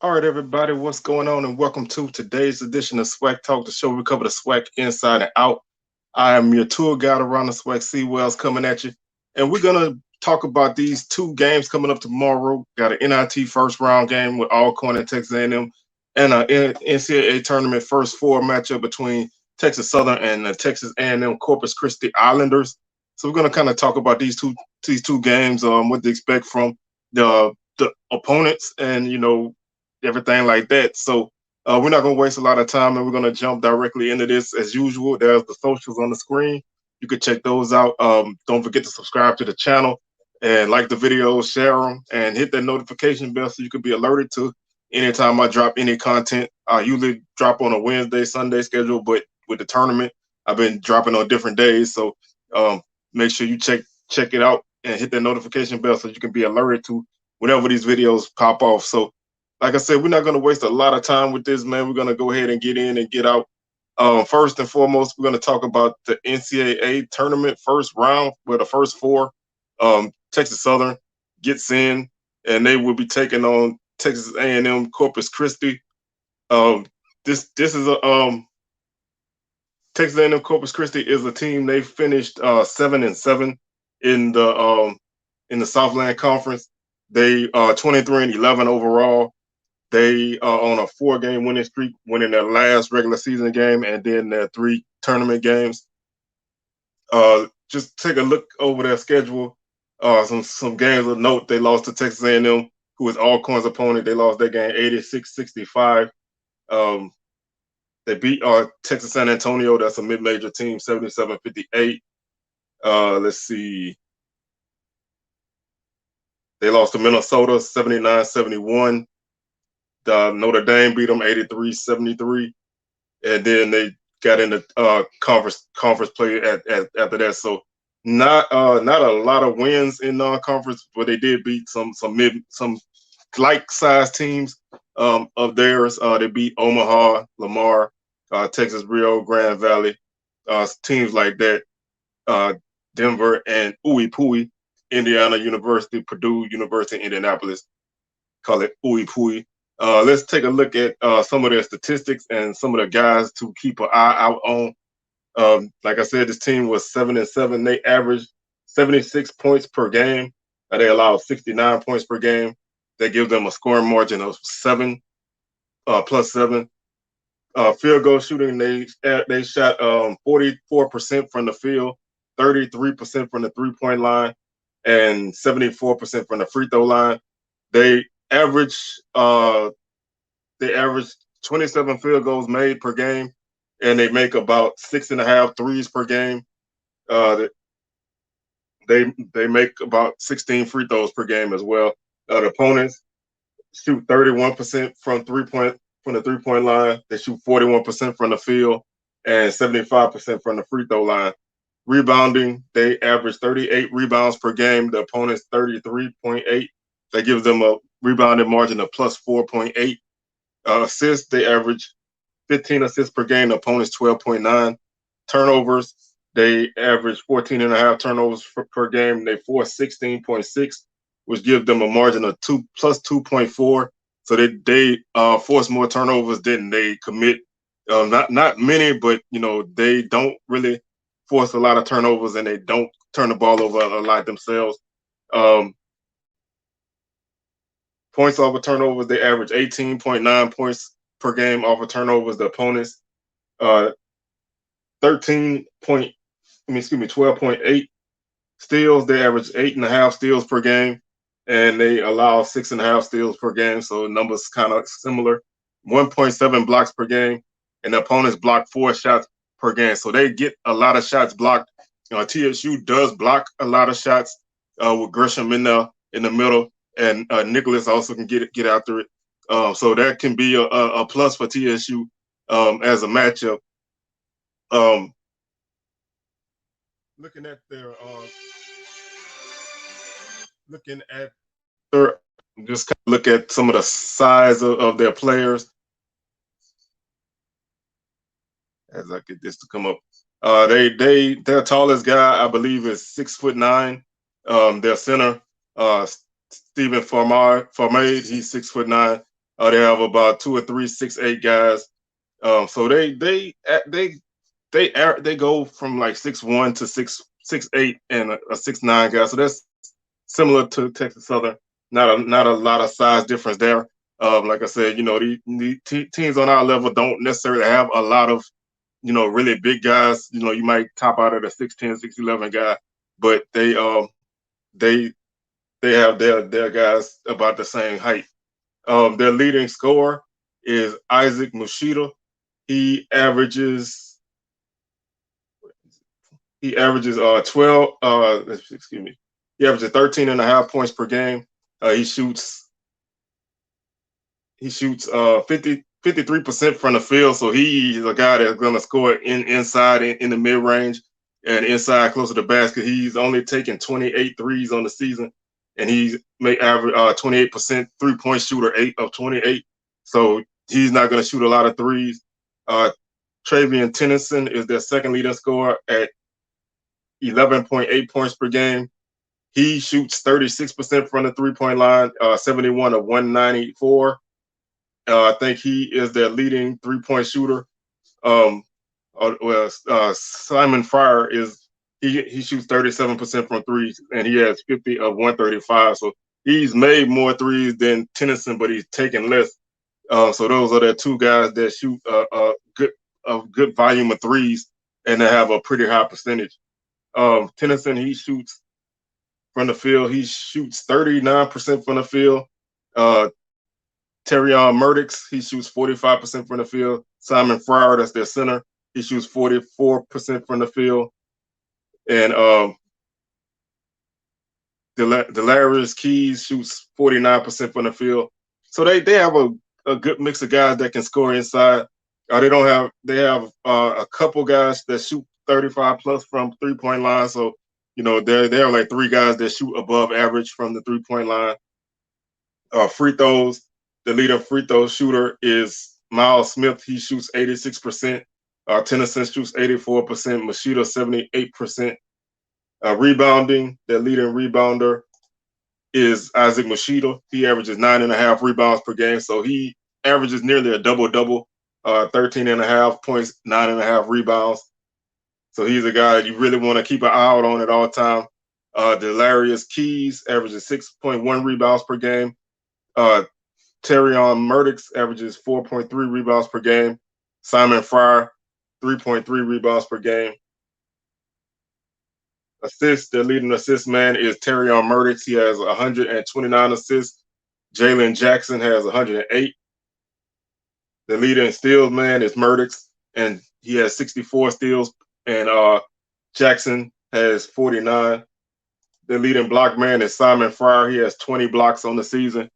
All right, everybody, what's going on? And welcome to today's edition of Swag Talk, the show we cover the swag inside and out. I am your tour guide around the swag, C Wells, coming at you. And we're going to talk about these two games coming up tomorrow. Got an NIT First Round Game with Alcorn and Texas A&M, and an NCAA Tournament First Four matchup between Texas Southern and the Texas A&M Corpus Christi Islanders. So we're going to kind of talk about these two games, what to expect from the opponents, and everything like that. So we're not going to waste a lot of time, and we're going to jump directly into this as usual. There's the socials on the screen. You can check those out. Don't forget to subscribe to the channel and like the videos, share them, and hit that notification bell so you can be alerted to anytime I drop any content. I usually drop on a Wednesday, Sunday schedule, but with the tournament, I've been dropping on different days. So um, make sure you check it out and hit that notification bell so you can be alerted to whenever these videos pop off. So like I said, we're not going to waste a lot of time with this, man. We're going to go ahead and get in and get out. First and foremost, we're going to talk about the NCAA tournament first round, where the first four, Texas Southern gets in, and they will be taking on Texas A&M Corpus Christi. This is a Texas A&M Corpus Christi is a team. They finished 7-7 in the Southland Conference. They 23-11 overall. They are on a 4-game winning streak, winning their last regular season game and then their 3 tournament games. Just take a look over their schedule. Some games of note: they lost to Texas A&M, who is Alcorn's opponent. They lost that game 86-65. They beat Texas San Antonio. That's a mid-major team, 77-58. Let's see. They lost to Minnesota 79-71. Notre Dame beat them 83-73, and then they got into conference play after that. So not a lot of wins in non-conference, but they did beat some like-sized teams of theirs. They beat Omaha, Lamar, Texas Rio Grande Valley, teams like that. Denver and Ooey Pooey, Indiana University, Purdue University, Indianapolis. Call it Ooey Pooey. Let's take a look at some of their statistics and some of the guys to keep an eye out on. Like I said, this team was 7-7. They averaged 76 points per game. They allowed 69 points per game. That gives them a scoring margin of 7 plus 7. Field goal shooting, they shot 44% from the field, 33% from the 3-point line, and 74% from the free throw line. They average 27 field goals made per game, and they make about 6.5 threes per game. They make about 16 free throws per game as well. The opponents shoot 31% from the 3-point line. They shoot 41% from the field and 75% from the free throw line. Rebounding, they average 38 rebounds per game. The opponent's 33.8. That gives them a rebounding margin of plus 4.8. Assists, they average 15 assists per game. The opponent's 12.9. Turnovers, they average 14.5 turnovers per game. They force 16.6, which gives them a margin of plus 2.4. So they force more turnovers than they commit. Not many, but they don't really force a lot of turnovers, and they don't turn the ball over a lot themselves. Points off of turnovers, they average 18.9 points per game off of turnovers. The opponents 12.8 steals. They average 8.5 steals per game, and they allow 6.5 steals per game. So numbers kind of similar. 1.7 blocks per game, and the opponents block 4 shots per game. So they get a lot of shots blocked. TSU does block a lot of shots with Gresham in the middle, and Nicholas also can get after it. So that can be a plus for TSU as a matchup. Looking at their just kind of look at some of the size of their players as I get this to come up. Their tallest guy, I believe, is 6'9". Their center, Stephen Farmade, he's 6'9". They have about 2 or 3 6'8" guys. So they go from like 6'1" to 6'8" and a 6'9" guy. So that's similar to Texas Southern. Not a lot of size difference there. Like I said, the teams on our level don't necessarily have a lot of really big guys. You might top out at a 6'10", 6'11" guy, but they they have their guys about the same height. Their leading scorer is Isaac Mashida. He averages he averages 12 excuse me. He averages 13 and a half points per game. He shoots 53% from the field, so he's a guy that's going to score inside in the mid range and inside close to the basket. He's only taken 28 threes on the season, and he's may average 28% 3-point shooter, 8 of 28. So he's not going to shoot a lot of threes. Travian Tennyson is their second leading scorer at 11.8 points per game. He shoots 36% from the 3-point line, 71 of 194. I think he is their leading 3-point shooter. Simon Fryer he shoots 37% from threes, and he has 50 of 135. So he's made more threes than Tennyson, but he's taken less. So those are the two guys that shoot a good volume of threes, and they have a pretty high percentage. Tennyson, he shoots from the field. He shoots 39% from the field. Terrion Murdix, he shoots 45% from the field. Simon Fryer, that's their center, he shoots 44% from the field. And Delarius Keys shoots 49% from the field. So they have a good mix of guys that can score inside. They have a couple guys that shoot 35 plus from 3-point line. So, they have like 3 guys that shoot above average from the 3-point line. Free throws, the leading free throw shooter is Miles Smith. He shoots 86%. Tennyson shoots 84%. Mashida 78%. Rebounding, the leading rebounder is Isaac Mashida. He averages 9.5 rebounds per game. So he averages nearly a double-double, 13.5 points, 9.5 rebounds. So he's a guy you really want to keep an eye out on at all time. Delarius Keys averages 6.1 rebounds per game. Terrion Murdix averages 4.3 rebounds per game. Simon Fryer, 3.3 rebounds per game. Assists, the leading assist man is Terrion Murdix. He has 129 assists. Jalen Jackson has 108. The leading steals man is Murdix, and he has 64 steals. And Jackson has 49. The leading block man is Simon Fryer. He has 20 blocks on the season.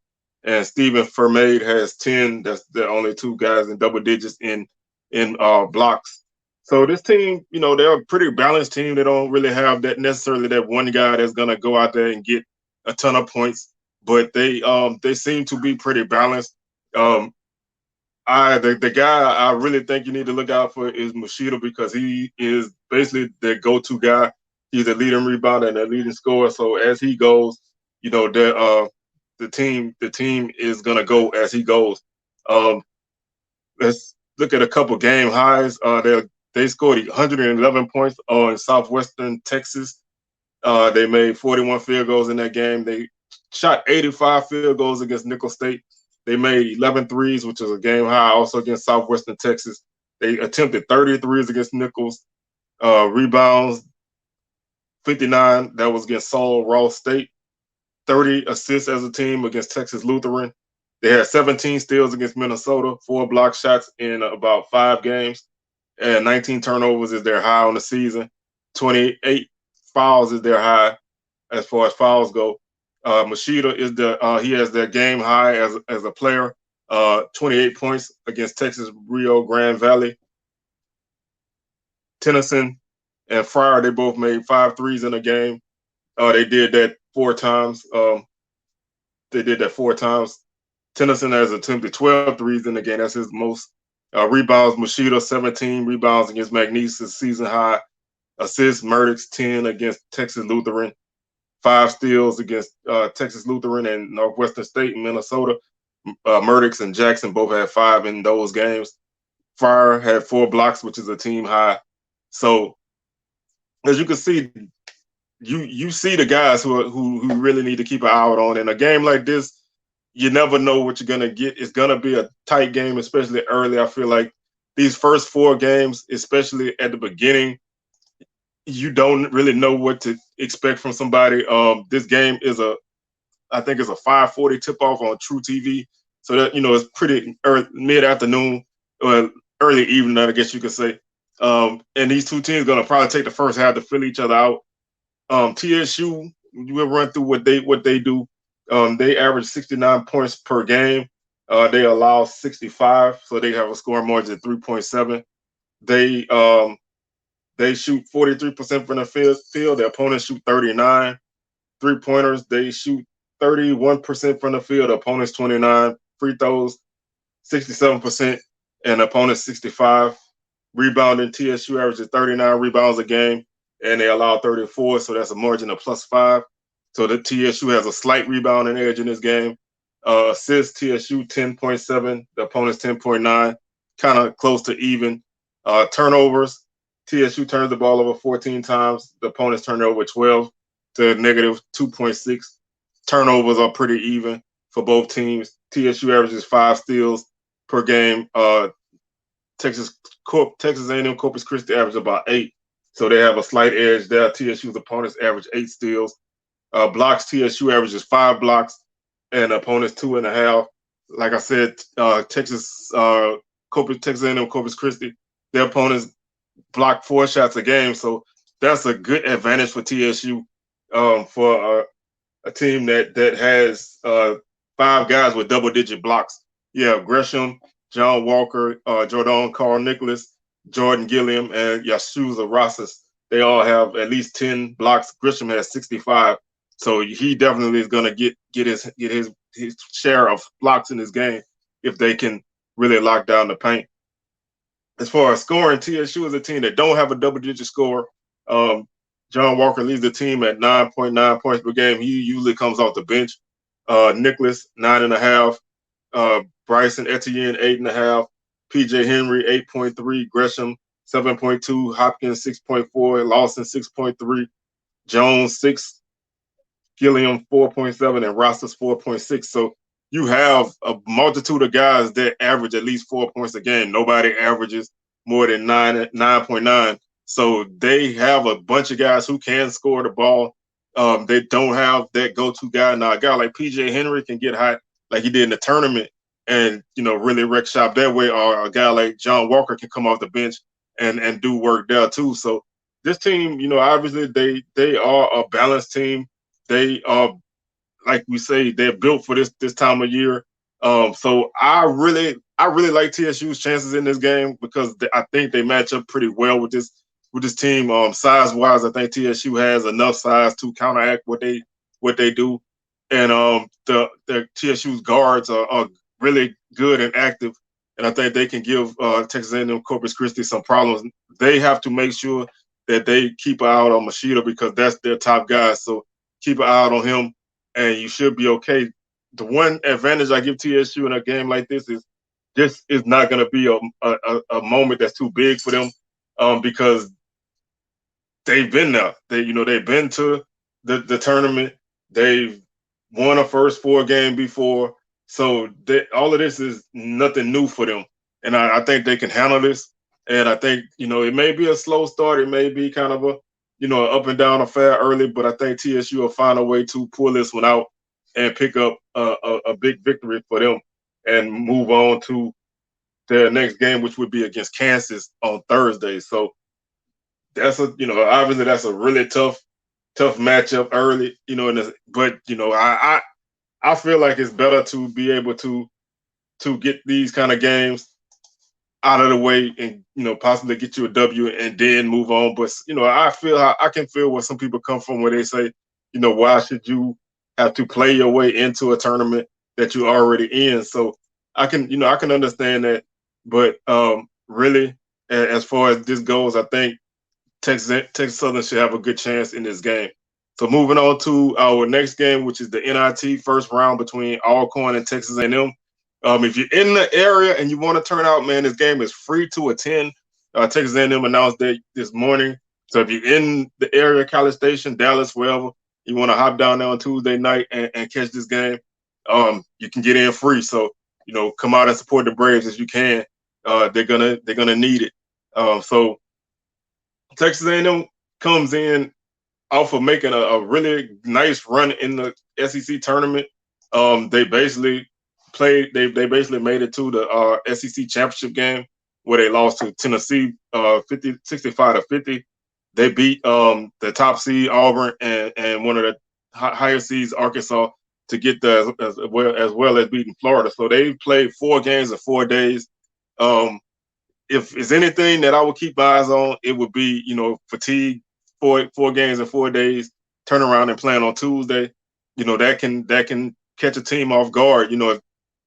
And Stephen Fermaid has 10. That's the only 2 guys in double digits in blocks. So this team, they're a pretty balanced team. They don't really have that one guy that's gonna go out there and get a ton of points, but they seem to be pretty balanced. The guy I really think you need to look out for is Mashida, because he is basically the go-to guy. He's a leading rebounder and a leading scorer. So as he goes, the team is gonna go as he goes. Let's look at a couple game highs. They scored 111 points in Southwestern Texas. They made 41 field goals in that game. They shot 85 field goals against Nicholls State. They made 11 threes, which is a game high, also against Southwestern Texas. They attempted 30 threes against Nicholls. Rebounds, 59. That was against Saul Ross State. 30 assists as a team against Texas Lutheran. They had 17 steals against Minnesota, 4 block shots in about 5 games, and 19 turnovers is their high on the season. 28 fouls is their high as far as fouls go. Mashida is he has their game high as a player, 28 points against Texas Rio Grande Valley. Tennyson and Fryer, they both made 5 threes in a game. They did that 4 times. Tennyson has attempted 12 threes in the game. That's his most. Rebounds, Mashida, 17 rebounds against McNeese, season high. Assists, Murdix, 10 against Texas Lutheran. 5 steals against Texas Lutheran and Northwestern State and Minnesota. Murdoch and Jackson both had 5 in those games. Fire had 4 blocks, which is a team high. So as you can see, you see the guys who really need to keep an eye out on. In a game like this, you never know what you're gonna get. It's gonna be a tight game, especially early. I feel like these first 4 games, especially at the beginning, you don't really know what to expect from somebody. This game is I think it's a 5:40 tip off on True TV, so that it's pretty mid afternoon or early evening, I guess you could say. And these two teams gonna probably take the first half to fill each other out. TSU, we'll run through what they do. They average 69 points per game. They allow 65, so they have a scoring margin of 3.7. They shoot 43% from the field. Their opponents shoot 39. 3-pointers, they shoot 31% from the field. The opponents 29. Free throws, 67%, and opponents 65. Rebounding, TSU averages 39 rebounds a game, and they allow 34, so that's a margin of +5. So the TSU has a slight rebounding edge in this game. Assists, TSU 10.7, the opponent's 10.9, kind of close to even. Turnovers, TSU turns the ball over 14 times, the opponent's turned it over 12 to -2.6. Turnovers are pretty even for both teams. TSU averages 5 steals per game. Texas A&M Corpus Christi average about 8, so they have a slight edge there. TSU's opponents average 8 steals. Blocks, TSU averages 5 blocks, and opponents 2.5. Like I said, Texas A&M Corpus Christi, their opponents block 4 shots a game, so that's a good advantage for TSU. For a team that has 5 guys with double-digit blocks. Yeah, Gresham, John Walker, Jordan Carl Nicholas, Jordan Gilliam, and Yashuza Rosas. They all have at least 10 blocks. Gresham has 65, so he definitely is going to get his share of blocks in this game if they can really lock down the paint. As far as scoring, TSU is a team that don't have a double-digit score. John Walker leads the team at 9.9 points per game. He usually comes off the bench. Nicholas, 9.5. Bryson Etienne, 8.5. PJ Henry, 8.3. Gresham, 7.2. Hopkins, 6.4. Lawson, 6.3. Jones, 6. Gilliam, 4.7. And Rostas, 4.6. So you have a multitude of guys that average at least 4 points a game. Nobody averages more than 9.9. So they have a bunch of guys who can score the ball. They don't have that go-to guy. Now, a guy like PJ Henry can get hot like he did in the tournament and, really wreck shop that way. Or a guy like John Walker can come off the bench and do work there too. So this team, obviously they are a balanced team. They are, like we say, they're built for this time of year. So I really like TSU's chances in this game because I think they match up pretty well with this team. Size-wise, I think TSU has enough size to counteract what they do, and the TSU's guards are really good and active, and I think they can give Texas A&M Corpus Christi some problems. They have to make sure that they keep an eye out on Mashida because that's their top guy. So keep an eye out on him, and you should be okay. The one advantage I give TSU in a game like this is this is not going to be a moment that's too big for them because they've been there. They've been to the tournament. They've won a First Four game before. So all of this is nothing new for them. And I think they can handle this. And I think, it may be a slow start. It may be kind of a, up and down affair early, but I think TSU will find a way to pull this one out and pick up a big victory for them and move on to their next game, which would be against Kansas on Thursday. So that's obviously that's a really tough matchup early, but I feel like it's better to be able to get these kind of games out of the way and possibly get you a W and then move on. But I can feel where some people come from where they say, why should you have to play your way into a tournament that you're already in? So I can understand that, but really, as far as this goes, I think Texas Southern should have a good chance in this game. So moving on to our next game, which is the NIT first round between Alcorn and Texas A&M. If you're in the area and you want to turn out, man, this game is free to attend. Texas A&M announced that this morning. So if you're in the area, College Station, Dallas, wherever, you want to hop down there on Tuesday night and catch this game, you can get in free. So, come out and support the Braves as you can. They're gonna need it. So Texas A&M comes in off of making a really nice run in the SEC tournament. They basically they basically made it to the SEC championship game where they lost to Tennessee 65-50. They beat the top seed Auburn and one of the higher seeds Arkansas to get there as well as beating Florida. So they played 4 games in 4 days. If it's anything that I would keep my eyes on, it would be fatigue. Four games in 4 days, turn around and playing on Tuesday. That can catch a team off guard.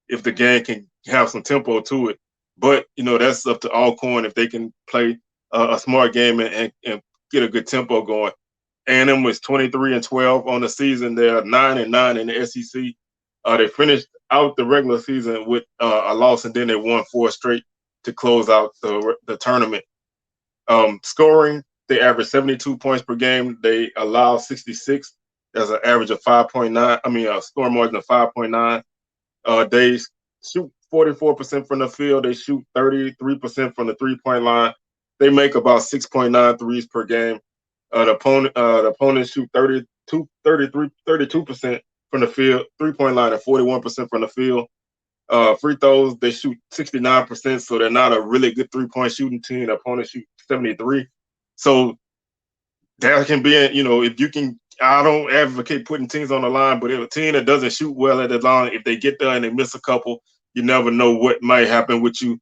If the game can have some tempo to it. But that's up to Alcorn if they can play a smart game and get a good tempo going. A&M was 23-12 on the season. They're 9-9 in the SEC. They finished out the regular season with a loss, and then they won 4 straight to close out the tournament. Scoring, they average 72 points per game. They allow 66. That's an average of 5.9. A score margin of 5.9. They shoot 44% from the field. They shoot 33% from the 3-point line. They make about 6.9 threes per game. The opponents shoot 32% from the field, 3-point line, and 41% from the field. Free throws, they shoot 69%, so they're not a really good 3-point shooting team. The opponents shoot 73. So that can be, if you can, I don't advocate putting teams on the line, but if a team that doesn't shoot well at the line, if they get there and they miss a couple, you never know what might happen with you.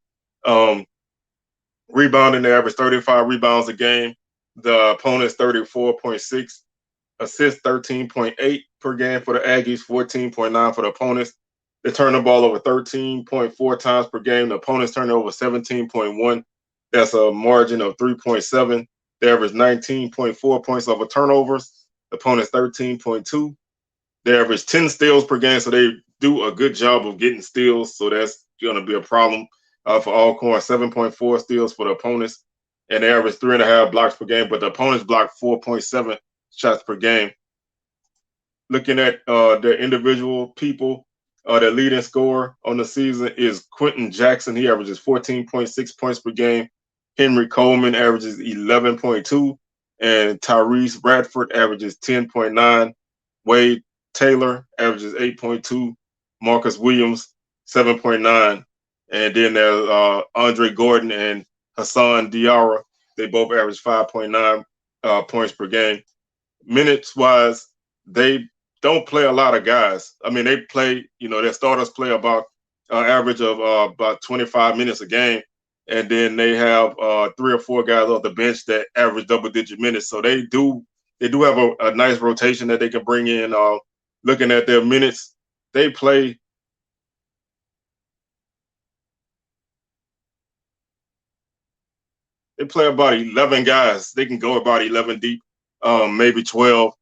Rebounding, they average 35 rebounds a game. The opponent's 34.6. Assists 13.8 per game for the Aggies, 14.9 for the opponents. They turn the ball over 13.4 times per game. The opponents turn it over 17.1. That's a margin of 3.7. They average 19.4 points over turnovers. The opponent's 13.2. They average 10 steals per game, so they do a good job of getting steals. So that's going to be a problem for Alcorn. 7.4 steals for the opponents, and they average 3.5 blocks per game. But the opponents block 4.7 shots per game. Looking at the individual people, the leading scorer on the season is Quentin Jackson. He averages 14.6 points per game. Henry Coleman averages 11.2, and Tyrese Bradford averages 10.9. Wade Taylor averages 8.2. Marcus Williams 7.9, and then there's Andre Gordon and Hassan Diarra. They both average 5.9 points per game. Minutes wise, they don't play a lot of guys. They play, their starters play about average of about 25 minutes a game. And then they have 3 or 4 guys off the bench that average double-digit minutes. So they do have a nice rotation that they can bring in. Looking at their minutes, they play about 11 guys. They can go about 11 deep, maybe 12.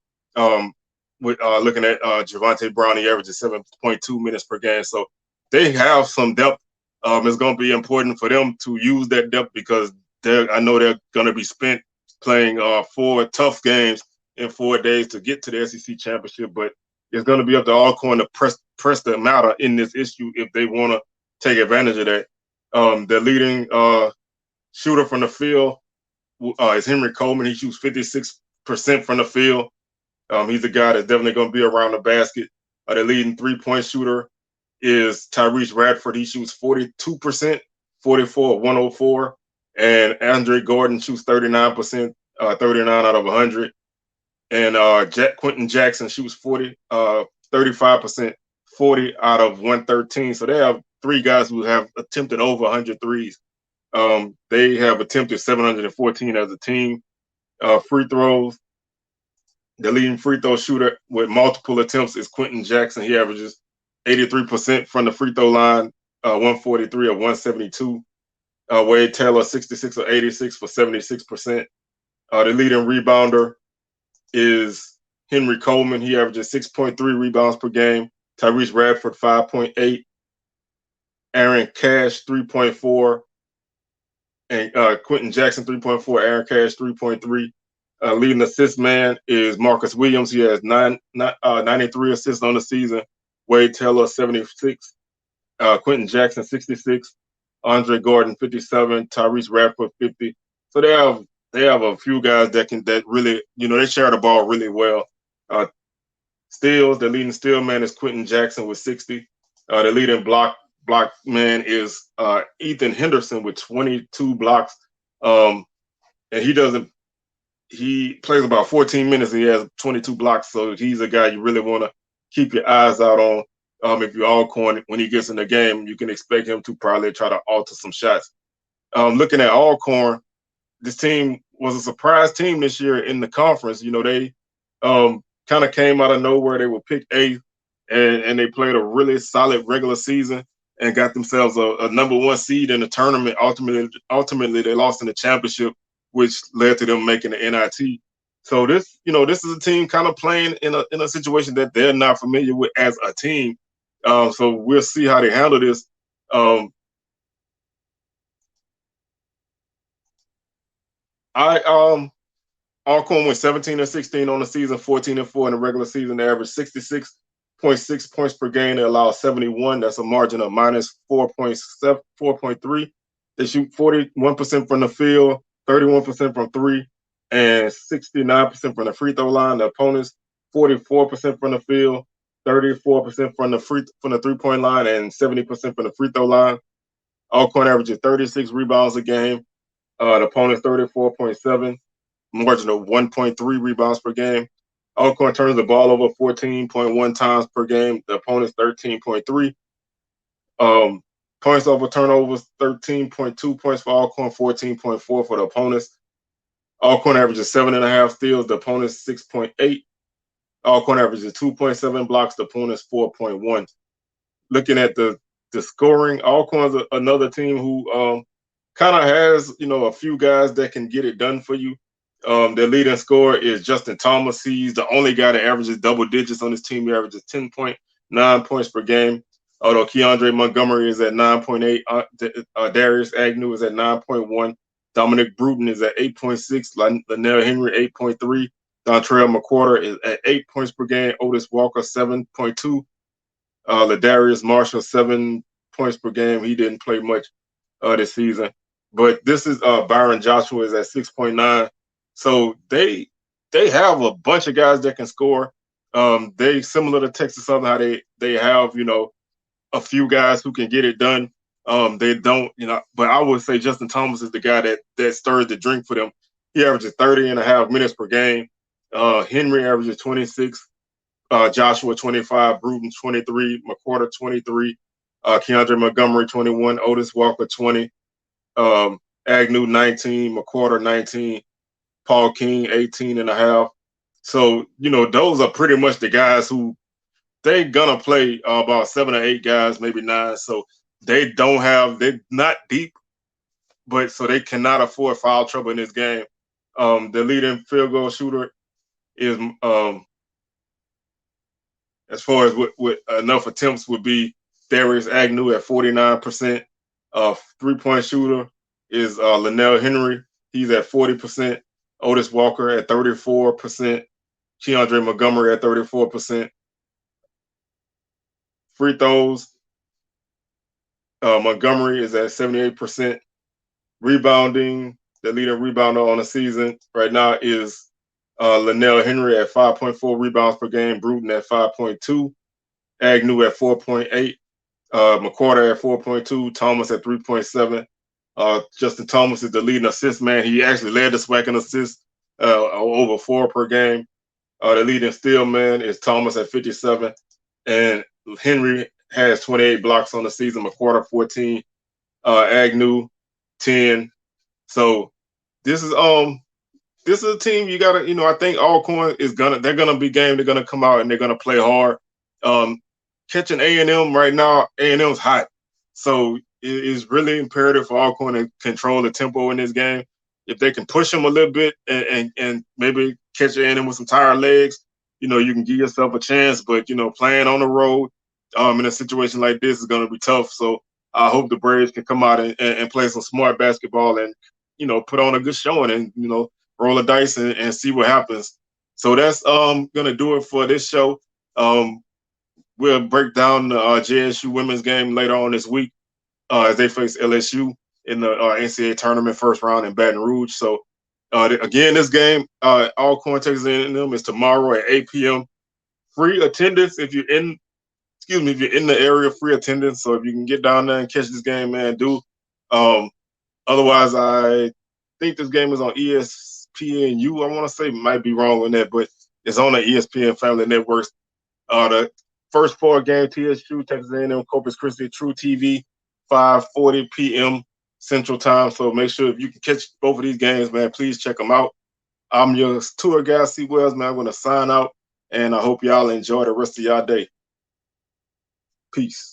With looking at Javante Brown, he averages 7.2 minutes per game. So they have some depth. It's going to be important for them to use that depth because I know they're going to be spent playing 4 tough games in 4 days to get to the SEC championship. But it's going to be up to Alcorn to press the matter in this issue if they want to take advantage of that. The leading shooter from the field is Henry Coleman. He shoots 56% from the field. He's a guy that's definitely going to be around the basket. The leading 3-point shooter is Tyrese Radford. He shoots 42%, 44 of 104. And Andre Gordon shoots 39%, 39 out of 100. And Quentin Jackson shoots 35%, 40 out of 113. So they have 3 guys who have attempted over 100 threes. They have attempted 714 as a team. Free throws. The leading free throw shooter with multiple attempts is Quentin Jackson. He averages 83% from the free throw line, 143 of 172. Wade Taylor, 66 of 86 for 76%. The leading rebounder is Henry Coleman. He averages 6.3 rebounds per game. Tyrese Radford, 5.8. Aaron Cash 3.4, and Quentin Jackson 3.4, Aaron Cash 3.3. Leading assist man is Marcus Williams. He has 93 assists on the season. Wade Taylor 76, Quentin Jackson 66, Andre Gordon 57, Tyrese Radford 50. So they have a few guys that really, they share the ball really well. Steals, the leading steal man is Quentin Jackson with 60. The leading block man is Ethan Henderson with 22 blocks. And he plays about 14 minutes and he has 22 blocks. So he's a guy you really want to keep your eyes out on. If you're Alcorn, when he gets in the game, you can expect him to probably try to alter some shots. Looking at Alcorn, this team was a surprise team this year in the conference. They kind of came out of nowhere. They were picked eighth, and they played a really solid regular season and got themselves a number one seed in the tournament. Ultimately, they lost in the championship, which led to them making the NIT. So this is a team kind of playing in a situation that they're not familiar with as a team. So we'll see how they handle this. Alcorn went 17-16 on the season, 14-4 in the regular season. They averaged 66.6 points per game. They allow 71. That's a margin of minus 4.3. They shoot 41% from the field, 31% from three, and 69% from the free throw line. The opponents 44% from the field, 34% from the 3-point line, and 70% from the free throw line. Alcorn averages 36 rebounds a game. The opponent's 34.7, margin of 1.3 rebounds per game. Alcorn turns the ball over 14.1 times per game. The opponent's 13.3. Points over turnovers, 13.2 points for Alcorn, 14.4 for the opponents. Alcorn averages 7.5 steals. The opponent's 6.8. Alcorn averages 2.7 blocks. The opponent's 4.1. Looking at the scoring, Alcorn's another team who kind of has, a few guys that can get it done for you. Their leading scorer is Justin Thomas. He's the only guy that averages double digits on his team. He averages 10.9 points per game. Although Keandre Montgomery is at 9.8, Darius Agnew is at 9.1, Dominic Bruton is at 8.6, Lionel Henry 8.3, Dontrell McQuarter is at 8 points per game, Otis Walker 7.2, Ladarius Marshall 7 points per game. He didn't play much this season, but this is Byron Joshua is at 6.9. So they have a bunch of guys that can score. They similar to Texas Southern, how they have a few guys who can get it done. They don't, but I would say Justin Thomas is the guy that stirs the drink for them. He averages 30.5 minutes per game. Henry averages 26. Joshua 25, Bruton 23, McQuarter 23, Keandre Montgomery 21, Otis Walker 20, Agnew 19, McQuarter 19, Paul King 18.5. So those are pretty much the guys who they're gonna play about 7 or 8 guys, maybe 9. So they're not deep, but so they cannot afford foul trouble in this game. The leading field goal shooter is as far as what enough attempts would be Darius Agnew at 49%. 3-point shooter is Lionel Henry. He's at 40%. Otis Walker at 34%. Keandre Montgomery at 34%. Free throws, Montgomery is at 78%. Rebounding, the leading rebounder on the season right now is Lionel Henry at 5.4 rebounds per game, Bruton at 5.2, Agnew at 4.8, McQuarter at 4.2, Thomas at 3.7. Justin Thomas is the leading assist man. He actually led the SWAC in assists, over 4 per game. The leading steal man is Thomas at 57, and Henry has 28 blocks on the season. McQuarter 14, Agnew 10. So this is a team you gotta, I think Alcorn they're gonna be game. They're gonna come out and they're gonna play hard. Catching A&M right now, A&M's hot, so it is really imperative for Alcorn to control the tempo in this game. If they can push them a little bit and maybe catch A&M with some tired legs, you can give yourself a chance. But playing on the road in a situation like this is going to be tough. So I hope the Braves can come out and play some smart basketball and, put on a good showing and, roll the dice and see what happens. So that's gonna do it for this show. We'll break down the JSU women's game later on this week as they face LSU in the NCAA tournament first round in Baton Rouge. So again, this game, Alcorn, Texas A&M, is tomorrow at 8 p.m. Free attendance if you're in. Excuse me, if you're in the area, free attendance. So if you can get down there and catch this game, man, do. Otherwise, I think this game is on ESPNU. I want to say, might be wrong on that, but it's on the ESPN Family Networks. The First Four game, TSU, Texas A&M Corpus Christi, True TV, 5:40 p.m. Central Time. So make sure if you can catch both of these games, man, please check them out. I'm your tour guide, C. Wells, man. I'm going to sign out, and I hope y'all enjoy the rest of y'all day. Peace.